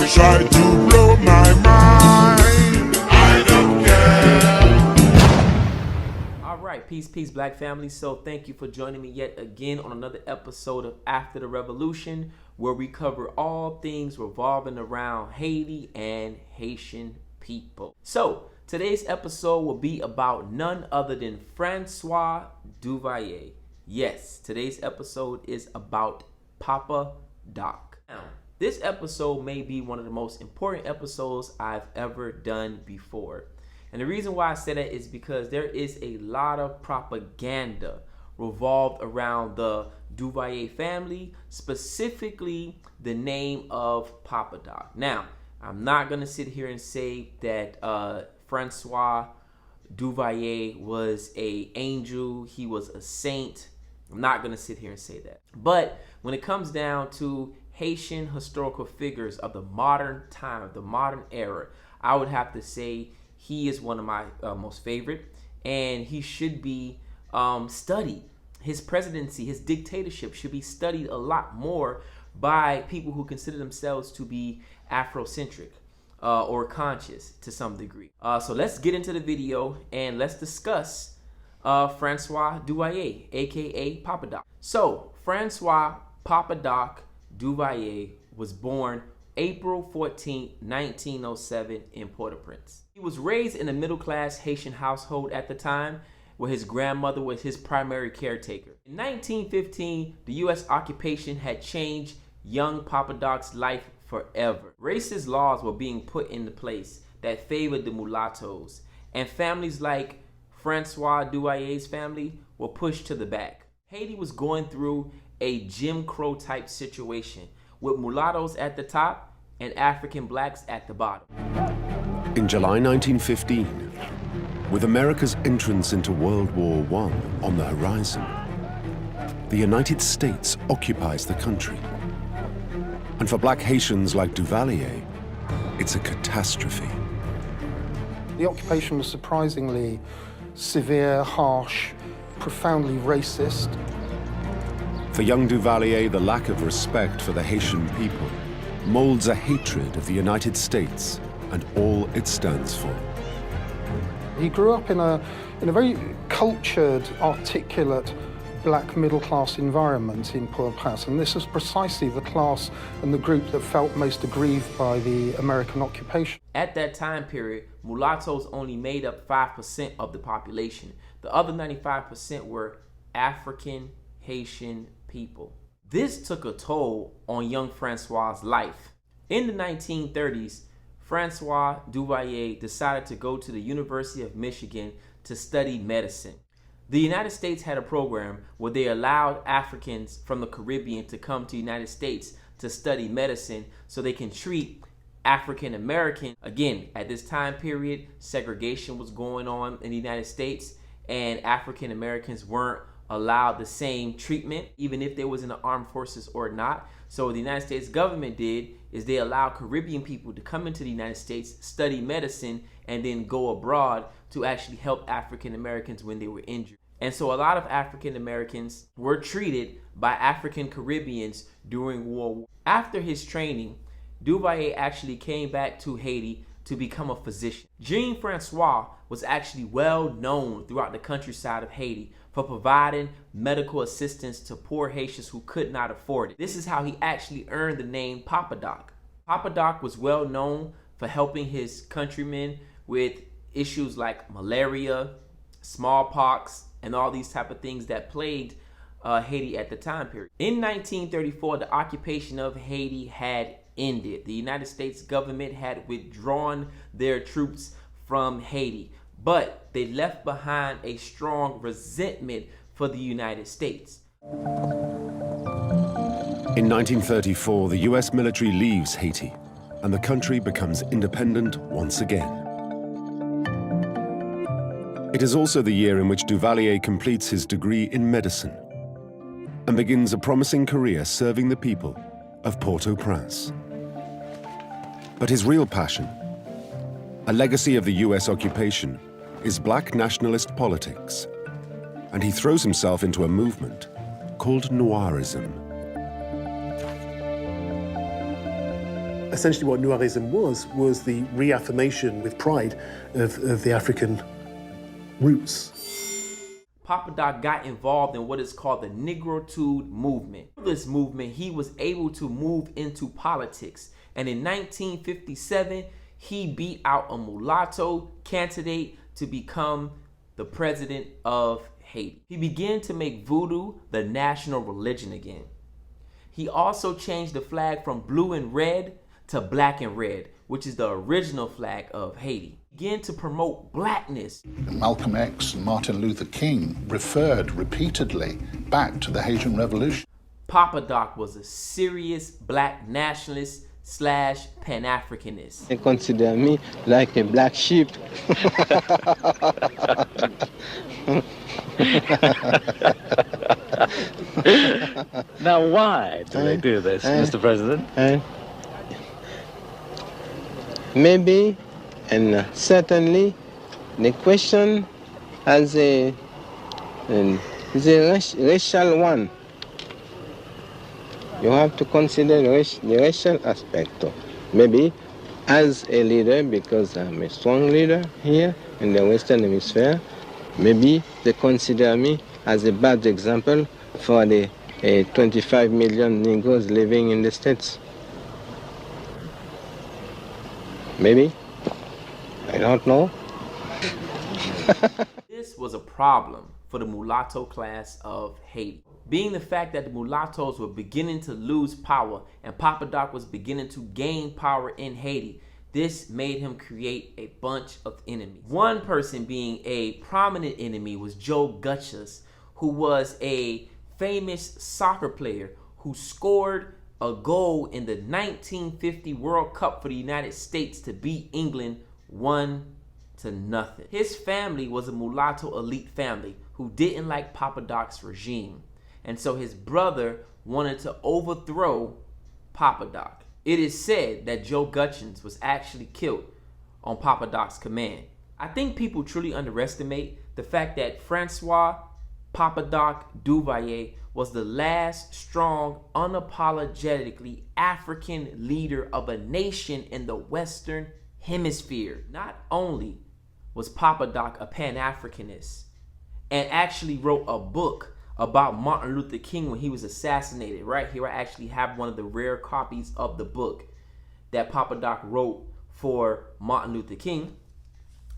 try to blow my mind. I don't care. All right, peace, black family. So thank you for joining me yet again on another episode of After the Revolution, where we cover all things revolving around Haiti and Haitian people. So today's episode will be about none other than Francois Duvalier. Yes, today's episode is about Papa Doc. Now, this episode may be one of the most important episodes I've ever done before. And the reason why I say that is because there is a lot of propaganda revolved around the Duvalier family, specifically the name of Papa Doc. Now, I'm not going to sit here and say that Francois Duvalier was an angel, he was a saint. I'm not going to sit here and say that. But when it comes down to Haitian historical figures of the modern time, the modern era, I would have to say he is one of my most favorite, and he should be studied. His presidency, his dictatorship should be studied a lot more by people who consider themselves to be Afrocentric or conscious to some degree. So let's get into the video and let's discuss Francois Duvalier, aka Papa Doc. So Francois Papa Doc Duvalier was born April 14, 1907 in Port-au-Prince. He was raised in a middle-class Haitian household at the time, where his grandmother was his primary caretaker. In 1915, the U.S. occupation had changed young Papa Doc's life forever. Racist laws were being put into place that favored the mulattoes, and families like Francois Duvalier's family were pushed to the back. Haiti was going through a Jim Crow type situation, with mulattoes at the top and African blacks at the bottom. In July 1915, with America's entrance into World War I on the horizon, the United States occupies the country. And for black Haitians like Duvalier, it's a catastrophe. The occupation was surprisingly severe, harsh, profoundly racist. For young Duvalier, the lack of respect for the Haitian people molds a hatred of the United States and all it stands for. He grew up in a very cultured, articulate, black middle-class environment in Port-au-Prince, and this was precisely the class and the group that felt most aggrieved by the American occupation. At that time period, mulattoes only made up 5% of the population. The other 95% were African Haitian people. This took a toll on young Francois's life. In the 1930s, Francois Duvalier decided to go to the University of Michigan to study medicine. The United States had a program where they allowed Africans from the Caribbean to come to the United States to study medicine so they can treat African Americans. Again, at this time period, segregation was going on in the United States, and African Americans weren't allowed the same treatment, even if they was in the armed forces or not. So what the United States government did is they allowed Caribbean people to come into the United States, study medicine, and then go abroad to actually help African Americans when they were injured. And so a lot of African Americans were treated by African Caribbeans during World War. After his training, Duvalier actually came back to Haiti to become a physician. Jean-Francois was actually well known throughout the countryside of Haiti for providing medical assistance to poor Haitians who could not afford it. This is how he actually earned the name Papa Doc. Papa Doc was well known for helping his countrymen with issues like malaria, smallpox, and all these type of things that plagued Haiti at the time period. In 1934, the occupation of Haiti had ended. The United States government had withdrawn their troops from Haiti, but they left behind a strong resentment for the United States. In 1934, the US military leaves Haiti, and the country becomes independent once again. It is also the year in which Duvalier completes his degree in medicine and begins a promising career serving the people of Port-au-Prince. But his real passion, a legacy of the US occupation, is black nationalist politics, and he throws himself into a movement called Noirism. Essentially what Noirism was the reaffirmation with pride of the African roots. Papa Doc got involved in what is called the Negritude Movement. Through this movement, he was able to move into politics. And in 1957, he beat out a mulatto candidate to become the president of Haiti. He began to make voodoo the national religion again. He also changed the flag from blue and red to black and red, which is the original flag of Haiti. He began to promote blackness. Malcolm X and Martin Luther King referred repeatedly back to the Haitian Revolution. Papa Doc was a serious black nationalist / Pan-Africanist. They consider me like a black sheep. Now, why do they do this, Mr. President? Maybe, and certainly, the question has is a racial one. You have to consider the racial aspect. Maybe as a leader, because I'm a strong leader here in the Western Hemisphere, maybe they consider me as a bad example for the 25 million Negroes living in the States. Maybe. I don't know. This was a problem for the mulatto class of Haiti. Being the fact that the mulattoes were beginning to lose power and Papa Doc was beginning to gain power in Haiti, this made him create a bunch of enemies. One person being a prominent enemy was Joe Gutis, who was a famous soccer player who scored a goal in the 1950 World Cup for the United States to beat England 1-0. His family was a mulatto elite family who didn't like Papa Doc's regime. And so his brother wanted to overthrow Papa Doc. It is said that Joe Gutis was actually killed on Papa Doc's command. I think people truly underestimate the fact that Francois Papa Doc Duvalier was the last strong, unapologetically African leader of a nation in the Western Hemisphere. Not only was Papa Doc a Pan-Africanist and actually wrote a book about Martin Luther King when he was assassinated. Right here, I actually have one of the rare copies of the book that Papa Doc wrote for Martin Luther King,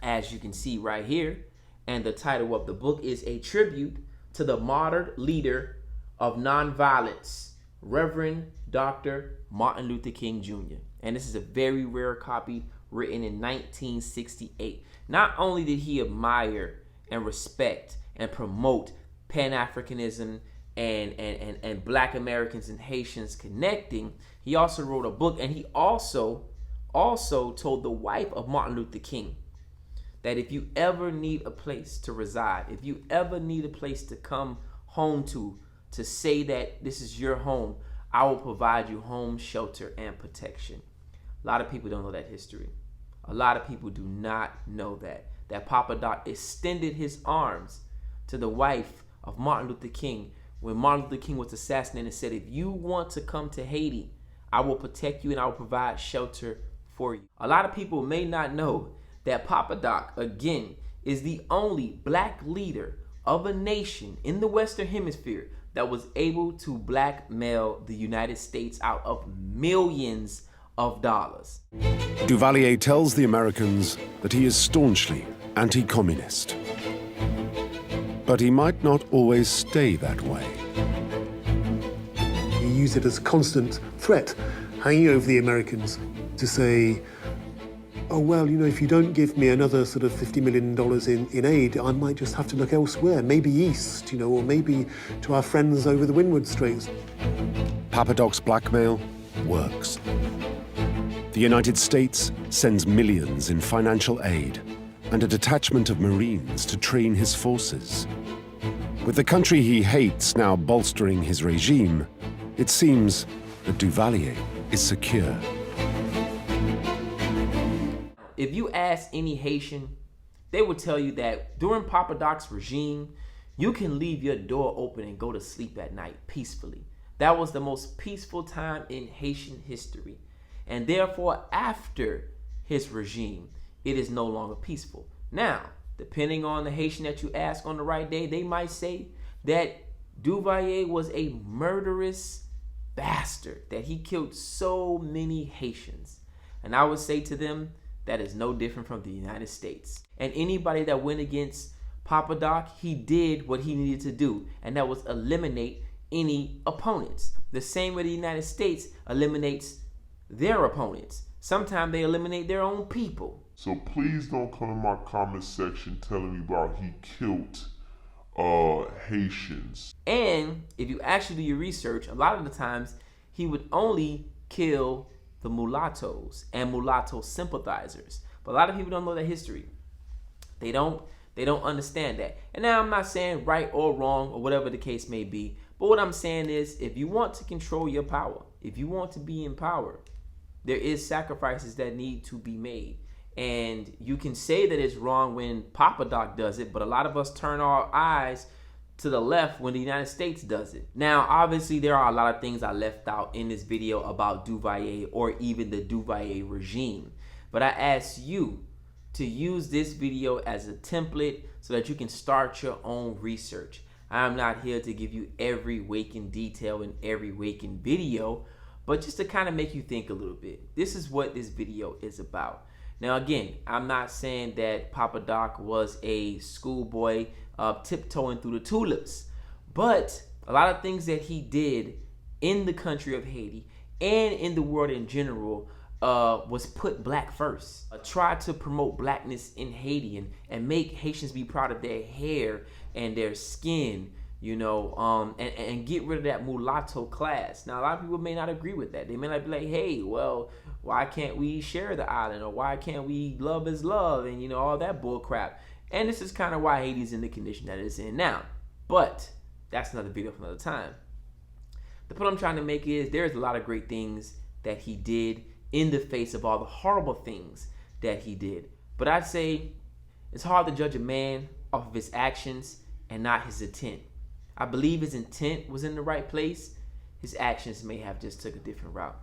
as you can see right here. And the title of the book is A Tribute to the Martyred Leader of Nonviolence, Reverend Dr. Martin Luther King Jr. And this is a very rare copy written in 1968. Not only did he admire and respect and promote Pan-Africanism and Black Americans and Haitians connecting, he also wrote a book, and he also told the wife of Martin Luther King that if you ever need a place to reside, if you ever need a place to come home to say that this is your home, I will provide you home, shelter, and protection. A lot of people don't know that history. A lot of people do not know that Papa Doc extended his arms to the wife of Martin Luther King when Martin Luther King was assassinated and said, if you want to come to Haiti, I will protect you and I will provide shelter for you. A lot of people may not know that Papa Doc, again, is the only black leader of a nation in the Western Hemisphere that was able to blackmail the United States out of millions of dollars. Duvalier tells the Americans that he is staunchly anti-communist. But he might not always stay that way. He used it as a constant threat, hanging over the Americans to say, oh, well, you know, if you don't give me another sort of $50 million in aid, I might just have to look elsewhere, maybe east, you know, or maybe to our friends over the Windward Straits. Papa Doc's blackmail works. The United States sends millions in financial aid and a detachment of Marines to train his forces. With the country he hates now bolstering his regime, it seems that Duvalier is secure. If you ask any Haitian, they will tell you that during Papa Doc's regime, you can leave your door open and go to sleep at night peacefully. That was the most peaceful time in Haitian history. And therefore, after his regime, it is no longer peaceful. Now, depending on the Haitian that you ask on the right day, they might say that Duvalier was a murderous bastard, that he killed so many Haitians. And I would say to them, that is no different from the United States. And anybody that went against Papa Doc, he did what he needed to do, and that was eliminate any opponents. The same way the United States eliminates their opponents. Sometimes they eliminate their own people. So please don't come in my comment section telling me about he killed Haitians. And if you actually do your research, a lot of the times he would only kill the mulattoes and mulatto sympathizers. But a lot of people don't know that history. They don't understand that. And now I'm not saying right or wrong or whatever the case may be, but what I'm saying is, if you want to control your power, if you want to be in power, there is sacrifices that need to be made. And you can say that it's wrong when Papa Doc does it, but a lot of us turn our eyes to the left when the United States does it. Now, obviously, there are a lot of things I left out in this video about Duvalier or even the Duvalier regime. But I ask you to use this video as a template so that you can start your own research. I'm not here to give you every waking detail in every waking video, but just to kind of make you think a little bit. This is what this video is about. Now, again, I'm not saying that Papa Doc was a schoolboy tiptoeing through the tulips, but a lot of things that he did in the country of Haiti and in the world in general was put black first. Try to promote blackness in Haiti and make Haitians be proud of their hair and their skin, you know, and get rid of that mulatto class. Now, a lot of people may not agree with that. They may not be like, hey, well, why can't we share the island? Or why can't we love is love? And, you know, all that bull crap. And this is kind of why Haiti's in the condition that it's in now. But that's another video for another time. The point I'm trying to make is there's a lot of great things that he did in the face of all the horrible things that he did. But I'd say it's hard to judge a man off of his actions and not his intent. I believe his intent was in the right place. His actions may have just took a different route.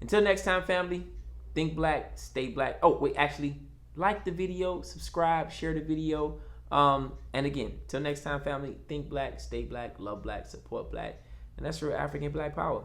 Until next time, family, think black, stay black. Oh, wait, actually, like the video, subscribe, share the video. And again, till next time, family, think black, stay black, love black, support black. And that's real African black power.